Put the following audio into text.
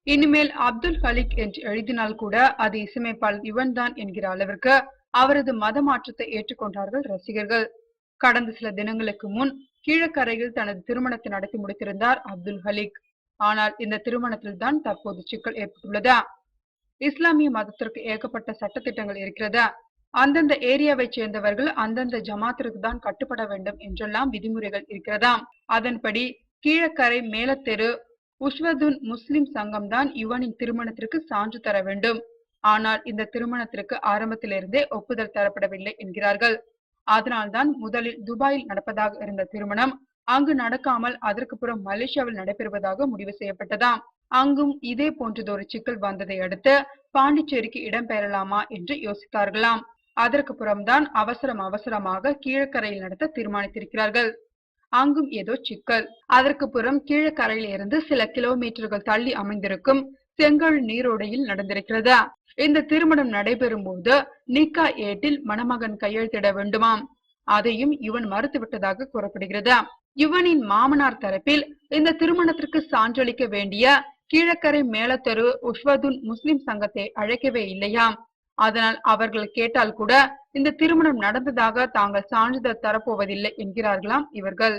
இனிமேல் அப்துல் ஹலீக் என்று எழுதினால் கூட அது இசையமைப்பாளர் யுவன் தான் என்கிற அளவிற்கு அவரது மத மாற்றத்தை ஏற்றுக்கொண்டார்கள் ரசிகர்கள். கடந்த சில தினங்களுக்கு முன் கீழக்கரையில் தனது திருமணத்தை நடத்தி முடித்திருந்தார் அப்துல் ஹலீக். ஆனால் இந்த திருமணத்தில் தான் தற்போது சிக்கல் ஏற்பட்டுள்ளது. இஸ்லாமிய மதத்திற்கு ஏகப்பட்ட சட்டத்திட்டங்கள் இருக்கிறது. அந்தந்த ஏரியாவை சேர்ந்தவர்கள் அந்தந்த ஜமாத்திற்கு தான் கட்டுப்பட வேண்டும் என்றெல்லாம் விதிமுறைகள் இருக்கிறதாம். அதன்படி கீழக்கரை மேலத்தெரு உஷ்வதுன் முஸ்லிம் சங்கம் தான் யுவனின் திருமணத்திற்கு சான்று தர வேண்டும். ஆனால் இந்த திருமணத்திற்கு ஆரம்பத்திலிருந்தே ஒப்புதல் தரப்படவில்லை என்கிறார்கள். அதனால்தான் முதலில் துபாயில் நடப்பதாக இருந்த திருமணம் அங்கு நடக்காமல் அதற்கு புறம் மலேசியாவில் நடைபெறுவதாக முடிவு செய்யப்பட்டதாம். அங்கும் இதே போன்றதொரு சிக்கல் வந்ததை அடுத்து பாண்டிச்சேரிக்கு இடம்பெயரலாமா என்று யோசித்தார்களாம். அதற்கு புறம்தான் அவசரமாக கீழக்கரையில் நடத்த தீர்மானித்திருக்கிறார்கள். அங்கும் ஏதோ சிக்கல். அதற்கு புறம் கீழக்கரையில் இருந்து சில கிலோமீட்டர்கள் தள்ளி அமைந்திருக்கும் செங்கல் நீரோடையில் நடந்திருக்கிறது. இந்த திருமணம் நடைபெறும் போது நிக்கா ஏட்டில் மணமகன் கையெழுத்திட வேண்டுமாம். அதையும் யுவன் மறுத்துவிட்டதாக கூறப்படுகிறது. யுவனின் மாமனார் தரப்பில் இந்த திருமணத்திற்கு சான்றளிக்க வேண்டிய கீழக்கரை மேலத்தெரு உஷ்வதுன் முஸ்லிம் சங்கத்தை அழைக்கவே இல்லையாம். அதனால் அவர்கள் கேட்டால் கூட இந்த திருமணம் நடந்ததாக தாங்கள் சான்றிதழ் தரப்போவதில்லை என்கிறார்களாம் இவர்கள்.